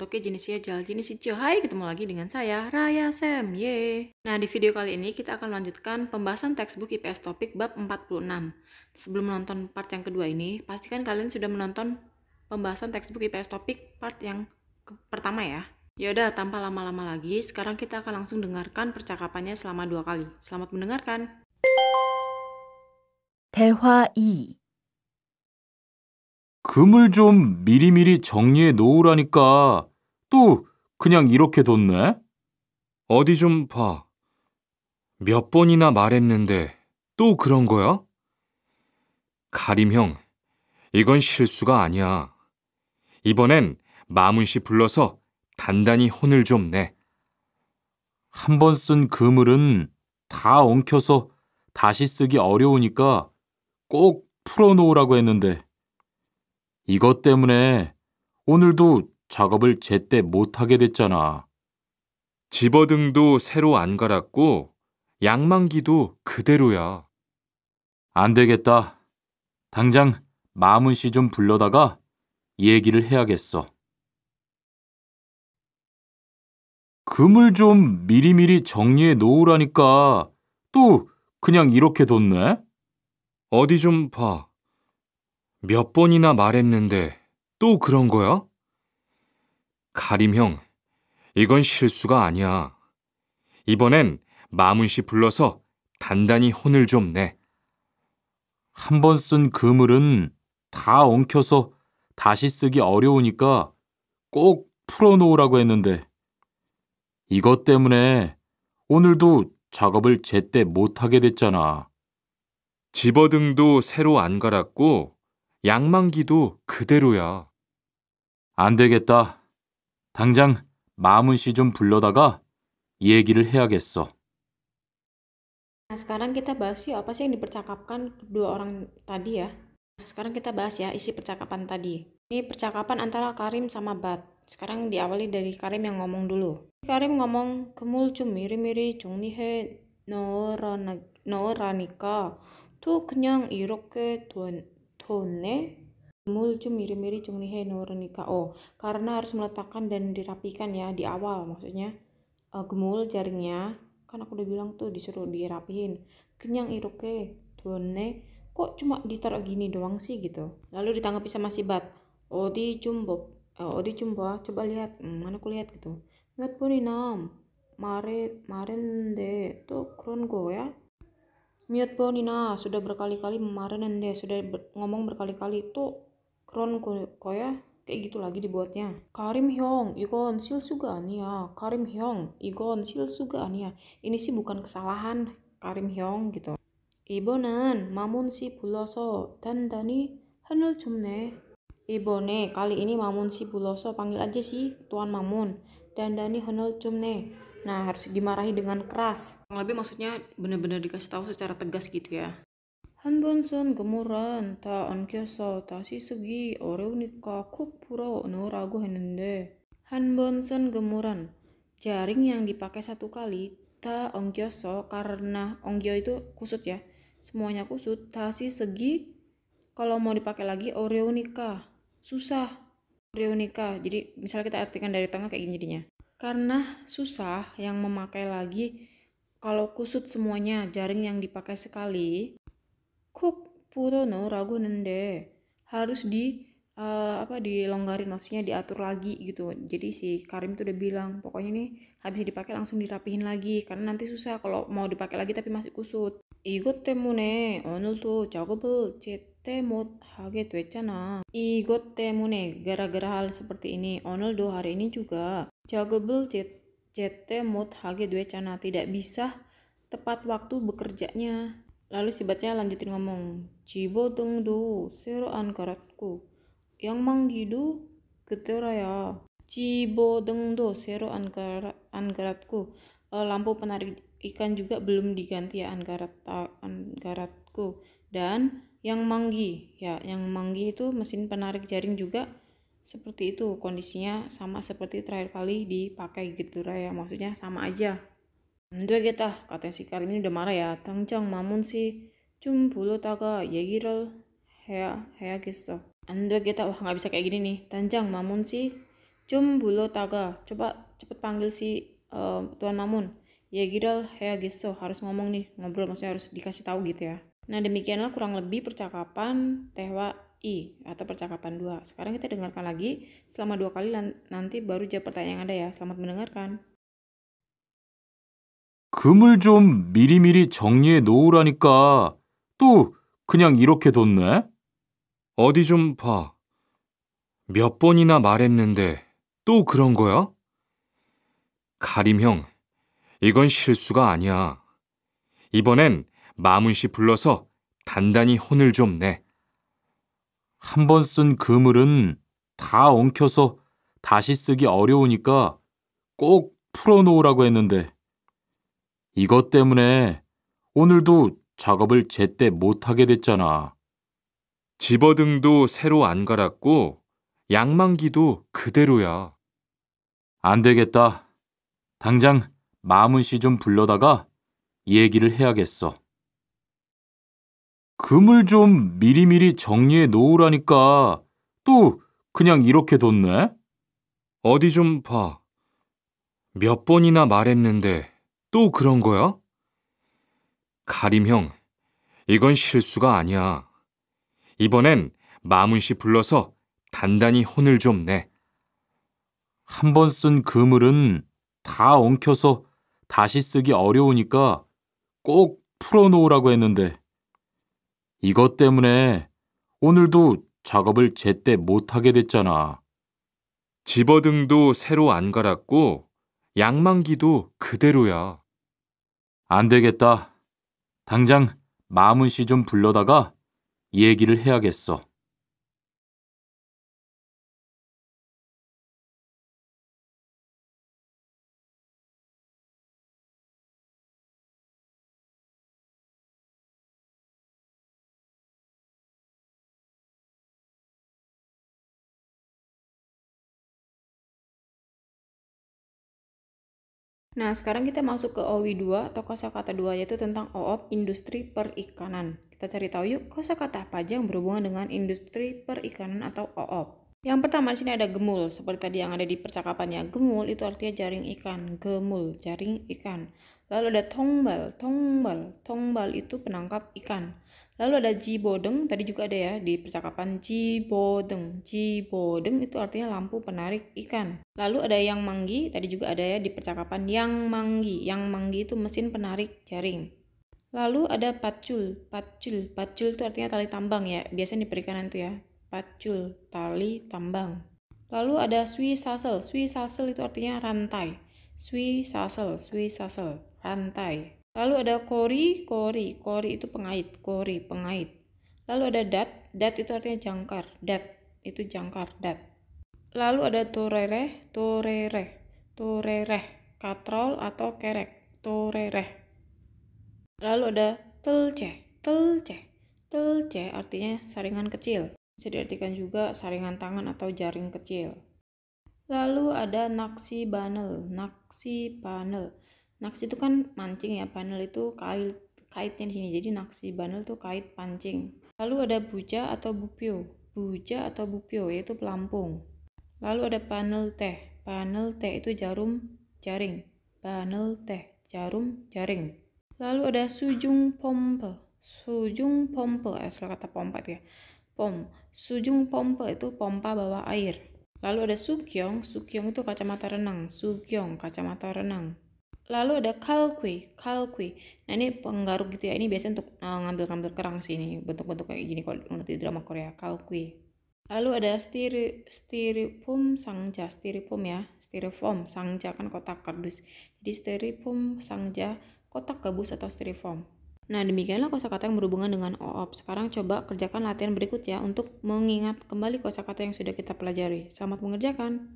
Toke jenis jal jenis Ijo. Hai, ketemu lagi dengan saya, Raya Sam. Ye. Nah, di video kali ini kita akan melanjutkan pembahasan textbook IPS topik bab 46. Sebelum menonton part yang kedua ini, pastikan kalian sudah menonton pembahasan textbook IPS topik part yang pertama ya. Yaudah, tanpa lama-lama lagi, sekarang kita akan langsung dengarkan percakapannya selama 2 kali. Selamat mendengarkan. 대화 2. 금을 좀 미리미리 정리해 놓으라니까 또 그냥 이렇게 뒀네? 어디 좀 봐. 몇 번이나 말했는데 또 그런 거야? 가림 형, 이건 실수가 아니야. 이번엔 마문씨 불러서 단단히 혼을 좀 내. 한 번 쓴 그물은 다 엉켜서 다시 쓰기 어려우니까 꼭 풀어놓으라고 했는데 이것 때문에 오늘도 작업을 제때 못하게 됐잖아. 집어등도 새로 안 갈았고 양만기도 그대로야. 안 되겠다. 당장 마문 씨 좀 불러다가 얘기를 해야겠어. 금을 좀 미리미리 정리해 놓으라니까 또 그냥 이렇게 뒀네? 어디 좀 봐. 몇 번이나 말했는데 또 그런 거야? 가림 형, 이건 실수가 아니야. 이번엔 마문씨 불러서 단단히 혼을 좀 내. 한 번 쓴 그물은 다 엉켜서 다시 쓰기 어려우니까 꼭 풀어놓으라고 했는데 이것 때문에 오늘도 작업을 제때 못하게 됐잖아. 집어등도 새로 안 갈았고 양만기도 그대로야. 안 되겠다. 당장 마문 씨 좀 불러다가 얘기를 해야겠어. Nah, sekarang kita bahas yuk apa sih yang dipercakapkan kedua orang tadi ya. Nah, sekarang kita bahas ya isi percakapan tadi. Ini percakapan antara Karim sama Bat. Sekarang diawali dari Karim yang ngomong dulu. Karim ngomong, "금을 좀 미리미리 정리해 넣으라니까 또 그냥 이렇게 뒀네?" "금을 좀 미리미리 정리해 넣으라니까." Oh, karena harus meletakkan dan dirapikan ya di awal maksudnya. Gemul jaringnya. Kan aku udah bilang tuh disuruh dirapihin. Kenyang iroke duane kok cuma ditaruh gini doang sih gitu. Lalu ditanggapi sama si Bat. Odi cumbo coba lihat. Mana aku lihat gitu. Ngat boninam maren deh tuh kron go ya. Miat bonina sudah berkali-kali maren deh sudah ngomong berkali-kali tuh kron go ya. Kayak gitu lagi dibuatnya. Karim Hyong, 이건 실수가 아니야. Karim Hyong, 이건 실수가 아니야. Ini sih bukan kesalahan Karim Hyong gitu. 이번엔 마문 씨 불러서 단단히 혼을 좀 내. 이번에 kali ini Mamun si 불러서 panggil aja sih Tuan Mamun. Dandani honol 좀 내. Nah, harus dimarahi dengan keras. Lebih maksudnya benar-benar dikasih tahu secara tegas gitu ya. 한 번 쓴 그물은 다 엉켜서 다시 쓰기 어려우니까 콕 풀어 넣으라고 했는데 한 번 쓴 그물은 jaring yang dipakai satu kali 다 엉켜서 karena ongkyo itu kusut ya semuanya kusut 다시 segi kalau mau dipakai lagi 어려우니까 susah 어려우니까 jadi misalnya kita artikan dari tengah kayak gini jadinya karena susah yang memakai lagi kalau kusut semuanya jaring yang dipakai sekali 콕 풀어 넣으라고 했는데 harus dilonggarin maksudnya diatur lagi gitu. Jadi si Karim tuh udah bilang pokoknya nih habis dipakai langsung dirapihin lagi karena nanti susah kalau mau dipakai lagi tapi masih kusut. 이것 때문에 오늘도 작업을 제때 못 하게 됐잖아. 이것 때문에 gara-gara hal seperti ini 오늘도 hari ini juga 작업을 제때 못 하게 됐잖아. Tidak bisa tepat waktu bekerjanya. Lalu si Batnya lanjutin ngomong, 집어등도 새로 안 갈았고 양만기도 그대로야. 집어등도 새로 안 갈았고 lampu penarik ikan juga belum diganti ya an garatku. Dan yang manggi itu mesin penarik jaring juga seperti itu kondisinya sama seperti terakhir kali dipakai gitu ya maksudnya sama aja. 안되겠다. katanya si Karim ini udah marah ya. 당장 마문 씨 좀 불러다가 얘기를 해야겠어. 안되겠다. Wah nggak bisa kayak gini nih. 당장 마문 씨 좀 불러다가 coba cepet panggil si Tuan Mamun. Yegiral 해야겠어. harus ngomong nih, ngobrol maksudnya harus dikasih tahu gitu ya. Nah, demikianlah kurang lebih percakapan Tehwa I atau percakapan 2. Sekarang kita dengarkan lagi selama 2 kali nanti baru jawab pertanyaan yang ada ya. Selamat mendengarkan. 금을 좀 미리미리 정리해 놓으라니까 또 그냥 이렇게 뒀네? 어디 좀 봐. 몇 번이나 말했는데 또 그런 거야? 가림 형, 이건 실수가 아니야. 이번엔 마문 씨 불러서 단단히 혼을 좀 내. 한 번 쓴 그물은 다 엉켜서 다시 쓰기 어려우니까 꼭 풀어놓으라고 했는데 이것 때문에 오늘도 작업을 제때 못하게 됐잖아. 집어등도 새로 안 갈았고 양만기도 그대로야. 안 되겠다. 당장 마문 씨 좀 불러다가 얘기를 해야겠어. 금을 좀 미리미리 정리해 놓으라니까 또 그냥 이렇게 뒀네? 어디 좀 봐. 몇 번이나 말했는데 또 그런 거야? 가림 형, 이건 실수가 아니야. 이번엔 마문 씨 불러서 단단히 혼을 좀 내. 한 번 쓴 그물은 다 엉켜서 다시 쓰기 어려우니까 꼭 풀어놓으라고 했는데 이것 때문에 오늘도 작업을 제때 못하게 됐잖아. 집어등도 새로 안 갈았고 양만기도 그대로야. 안 되겠다. 당장 마문 씨 좀 불러다가 얘기를 해야겠어. Nah, sekarang kita masuk ke OWI 2 atau kosakata 2 yaitu tentang OOP industri perikanan. Kita cari tahu yuk kosakata apa aja yang berhubungan dengan industri perikanan atau OOP. Yang pertama di sini ada gemul, seperti tadi yang ada di percakapannya. Gemul itu artinya jaring ikan, gemul, jaring ikan. Lalu ada tongbal, tongbal, tongbal itu penangkap ikan. Lalu ada jibodeng, tadi juga ada ya di percakapan jibodeng. Jibodeng itu artinya lampu penarik ikan. Lalu ada yang manggi, tadi juga ada ya di percakapan yang manggi. Yang manggi itu mesin penarik jaring. Lalu ada pacul, pacul, pacul itu artinya tali tambang ya, biasanya di perikanan tuh ya. Pacul, tali tambang. Lalu ada swisasel, swisasel itu artinya rantai. Swisasel, rantai. Lalu ada kori, kori, kori itu pengait, kori, pengait. Lalu ada dat itu artinya jangkar, dat itu jangkar, dat. Lalu ada torereh, torereh, torereh, katrol atau kerek, torereh. Lalu ada telce, telce, telce artinya saringan kecil. Bisa diartikan juga saringan tangan atau jaring kecil. Lalu ada naksi banel, naksi panel. Naksi itu kan mancing ya, panel itu kaitnya di sini. Jadi naksi banel itu kait pancing. Lalu ada buja atau bupio, buja atau bupio yaitu pelampung. Lalu ada panel teh itu jarum jaring, panel teh jarum jaring. Lalu ada sujung pompe, sujung pompe, asal kata pompa itu ya, pom, sujung pompe itu pompa bawah air. Lalu ada sukyong, sukyong itu kacamata renang, sukyong kacamata renang. Lalu ada kalkui, kalkui. Nah ini penggaruk gitu ya, ini biasanya untuk ngambil-ngambil kerang sih, ini bentuk-bentuk kayak gini kalau ngerti drama Korea, kalkui. Lalu ada styrofoam sangja, styrofoam ya, styrofoam sangja kan kotak kardus. Jadi styrofoam sangja kotak gabus atau styrofoam. Nah, demikianlah kosakata yang berhubungan dengan OOP. Sekarang coba kerjakan latihan berikut ya untuk mengingat kembali kosakata yang sudah kita pelajari. Selamat mengerjakan.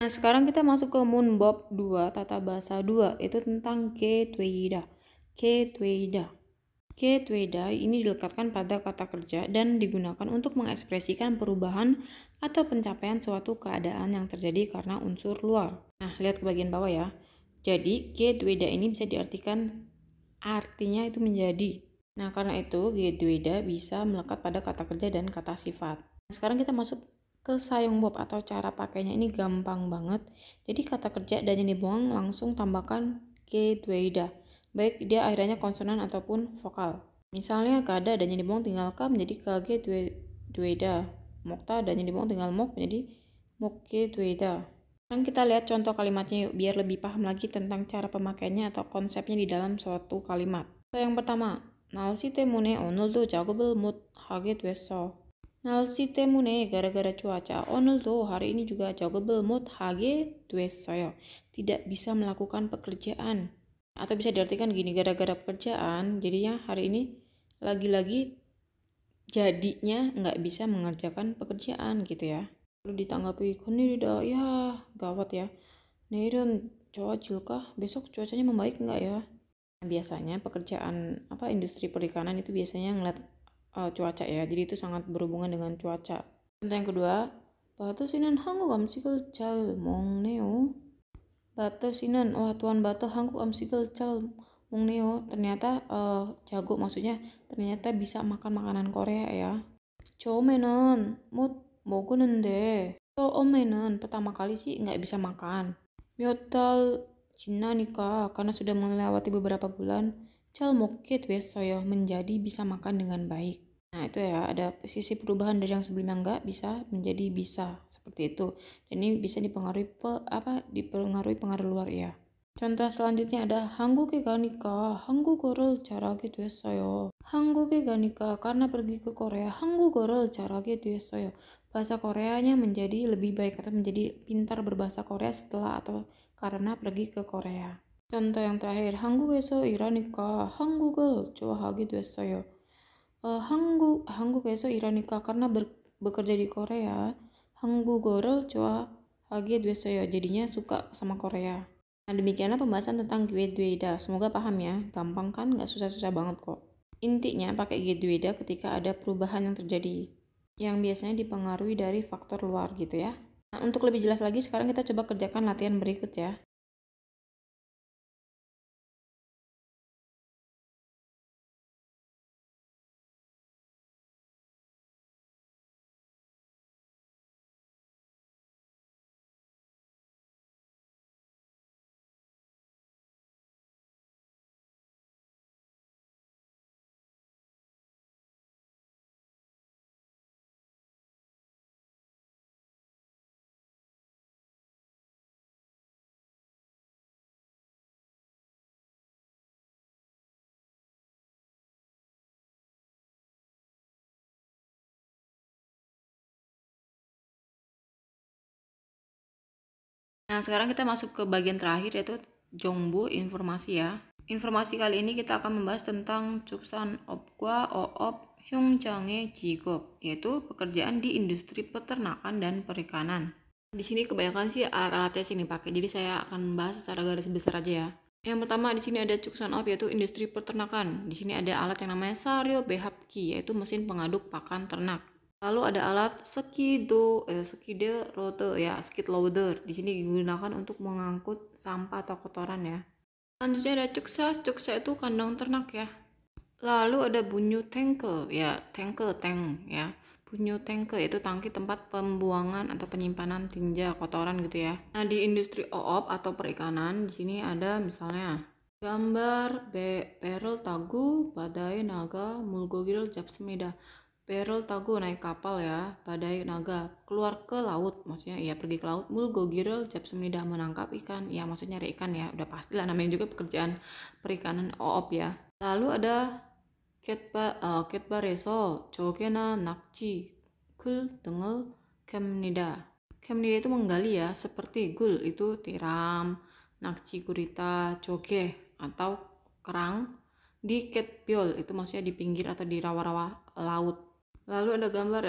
Nah, sekarang kita masuk ke Munbob 2, tata bahasa 2, itu tentang Getweida. Getweida. Gedweda ini dilekatkan pada kata kerja dan digunakan untuk mengekspresikan perubahan atau pencapaian suatu keadaan yang terjadi karena unsur luar. Nah, lihat ke bagian bawah ya. Jadi, gedweda ini bisa diartikan artinya itu menjadi. Nah, karena itu gedweda bisa melekat pada kata kerja dan kata sifat. Nah, sekarang kita masuk ke sayongbob atau cara pakainya ini gampang banget. Jadi kata kerja dan yang dibuang langsung tambahkan gedweda. Baik dia akhirnya konsonan ataupun vokal. Misalnya kada dan yang dibuang tinggal ka menjadi kage dweda. Mokta dan yang dibuang tinggal mok menjadi mokke dweda. Sekarang kita lihat contoh kalimatnya yuk, biar lebih paham lagi tentang cara pemakaiannya atau konsepnya di dalam suatu kalimat. Yang pertama, 날씨 때문에 오늘도 작업을 못 하게 됐어. 날씨 때문에 gara-gara cuaca, 오늘도 hari ini juga 작업을 못 하게 됐어요. Tidak bisa melakukan pekerjaan. Atau bisa diartikan gini, gara-gara pekerjaan, jadinya hari ini lagi-lagi jadinya nggak bisa mengerjakan pekerjaan gitu ya. Lalu ditanggapi, 큰일이다, ya gawat ya. 내일은 좋아질까? Besok cuacanya membaik nggak ya? Nah, biasanya pekerjaan industri perikanan itu biasanya ngeliat cuaca ya. Jadi itu sangat berhubungan dengan cuaca. Contoh yang kedua, 바트씨는 한국 음식을 잘 먹네요. 바트씨는, wah tuan Bato 한국 음식을 잘 먹네요. Ternyata jago, maksudnya ternyata bisa makan makanan Korea ya. 처음에는 못 먹었는데 처음에는 pertama kali sih nggak bisa makan. 몇 달 지나니까 karena sudah melewati beberapa bulan 잘 먹게 됐어요. Menjadi bisa makan dengan baik. Nah itu ya, ada sisi perubahan dari yang sebelumnya nggak bisa menjadi bisa, seperti itu. Dan ini bisa dipengaruhi dipengaruhi pengaruh luar ya. contoh selanjutnya ada 한국에 가니까 한국어를 잘하게 됐어요. 한국에 가니까 karena pergi ke Korea 한국어를 잘하게 됐어요. Bahasa Koreanya menjadi lebih baik atau menjadi pintar berbahasa Korea setelah atau karena pergi ke Korea. contoh yang terakhir, 한국에서 일하니까 한국을 좋아하게 됐어요. 한국에서 일하니까 karena bekerja di Korea, 한국어를 좋아하게 됐어요. Jadinya suka sama Korea. Nah, demikianlah pembahasan tentang gedweda. Semoga paham ya. Gampang kan? Nggak susah-susah banget kok. Intinya pakai gedweda ketika ada perubahan yang terjadi, yang biasanya dipengaruhi dari faktor luar gitu ya. Nah, untuk lebih jelas lagi, sekarang kita coba kerjakan latihan berikut ya. Nah, sekarang kita masuk ke bagian terakhir yaitu 정보 informasi ya. Informasi kali ini kita akan membahas tentang 축산 업과 어업 현장의 직업, yaitu pekerjaan di industri peternakan dan perikanan. Di sini kebanyakan sih alat-alatnya sini pakai, jadi saya akan membahas secara garis besar aja ya. Yang pertama di sini ada 축산업 yaitu industri peternakan. Di sini ada alat yang namanya sario behapki yaitu mesin pengaduk pakan ternak. Lalu ada alat skid loader ya, skid loader. Di sini digunakan untuk mengangkut sampah atau kotoran ya. Selanjutnya ada cuksa itu kandang ternak ya. Lalu ada bunyu tank ya. Bunyu tank itu tangki tempat pembuangan atau penyimpanan tinja kotoran gitu ya. Nah, di industri OOP atau perikanan di sini ada misalnya gambar barrel tagu badai naga mulgogi를 잡습니다. Barrel tagu naik kapal ya, badai naga keluar ke laut, maksudnya ya pergi ke laut. mulgogi를 잡습니다 menangkap ikan, ya maksudnya nyari ikan ya, udah pastilah namanya juga pekerjaan perikanan OOP ya. Lalu ada 갯발에서 조개나 낙지, 굴 등을 캡니다. 캡니다 itu menggali ya, seperti gul itu tiram, nakci gurita, joge atau kerang di 갯별 itu maksudnya di pinggir atau di rawa-rawa laut. Lalu ada gambar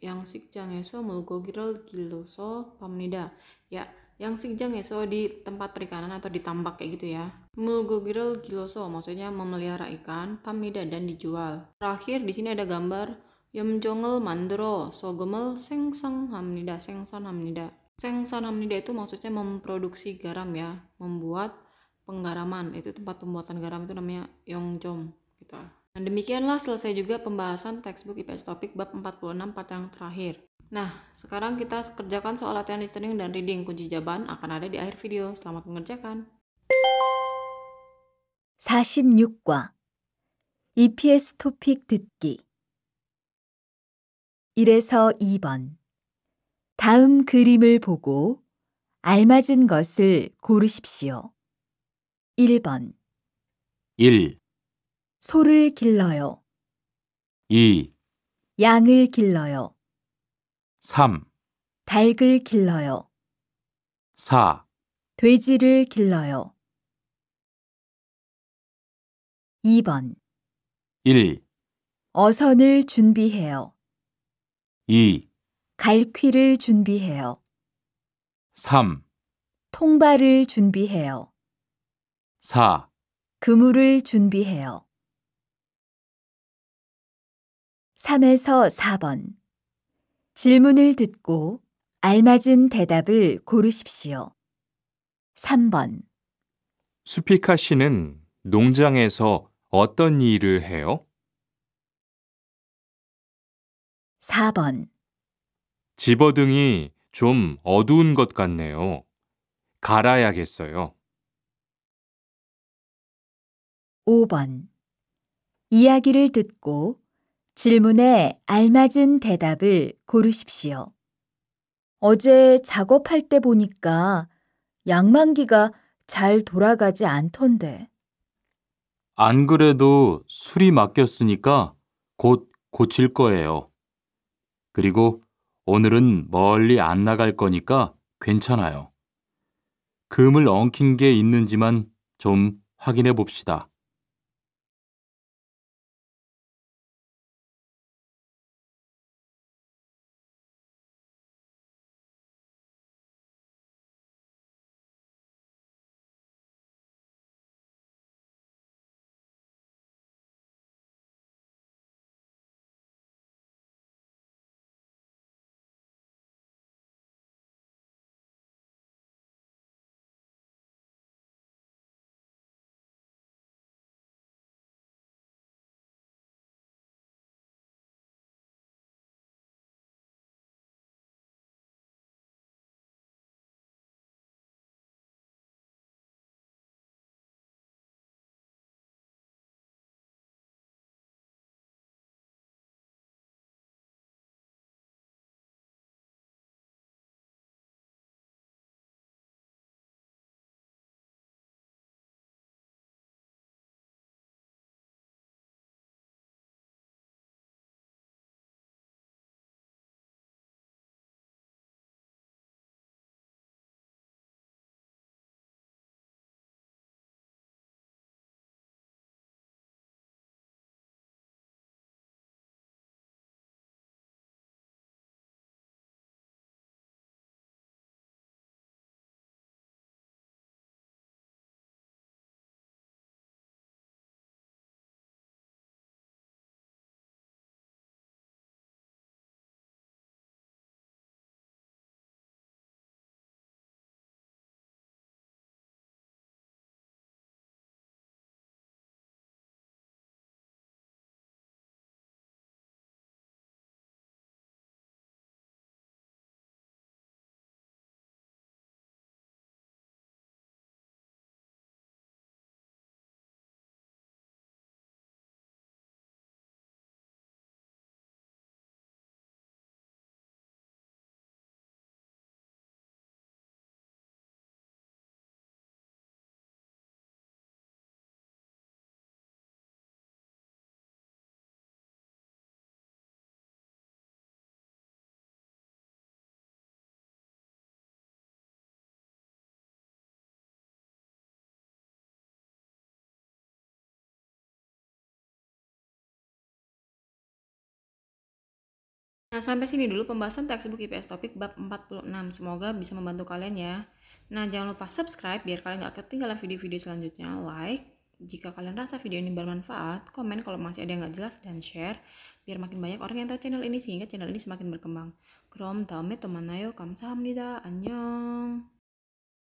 yang 식장에서 물고기를 길러서 팝니다. Ya, yang sikjang에서 di tempat perikanan atau di tambak kayak gitu ya. Mulgogirel giloso maksudnya memelihara ikan, pamnida dan dijual. Terakhir di sini ada gambar Yomjongel mandro sogomel sengsang hamnida sengsan hamnida. Sengsan hamnida itu maksudnya memproduksi garam ya, membuat penggaraman. Itu tempat pembuatan garam itu namanya Yongjom gitu. Dan demikianlah selesai juga pembahasan textbook IPS topik bab 46 part yang terakhir. Nah, sekarang kita kerjakan soal latihan listening dan reading. Kunci jawaban akan ada di akhir video. Selamat mengerjakan. 46과 EPS 토픽 듣기 1에서 2번 다음 그림을 보고 알맞은 것을 고르십시오. 1번 1, 소를 길러요. 2, 양을 길러요. 3, 닭을 길러요. 4, 돼지를 길러요. 2번 1, 어선을 준비해요. 2, 갈퀴를 준비해요. 3, 통발을 준비해요. 4, 그물을 준비해요. 3에서 4번 질문을 듣고 알맞은 대답을 고르십시오. 3번 수피카 씨는 농장에서 어떤 일을 해요? 4번 집어등이 좀 어두운 것 같네요. 갈아야겠어요. 5번 이야기를 듣고 질문에 알맞은 대답을 고르십시오. 어제 작업할 때 보니까 양만기가 잘 돌아가지 않던데. 안 그래도 술이 맡겼으니까 곧 고칠 거예요. 그리고 오늘은 멀리 안 나갈 거니까 괜찮아요. 금을 엉킨 게 있는지만 좀 확인해 봅시다. Nah, sampai sini dulu pembahasan textbook IPS topik bab 46. Semoga bisa membantu kalian ya. Nah, jangan lupa subscribe biar kalian gak ketinggalan video-video selanjutnya. Like jika kalian rasa video ini bermanfaat, komen kalau masih ada yang gak jelas, dan share biar makin banyak orang yang tahu channel ini sehingga channel ini semakin berkembang. 그럼 다음에 또 만나요. 감사합니다. 안녕.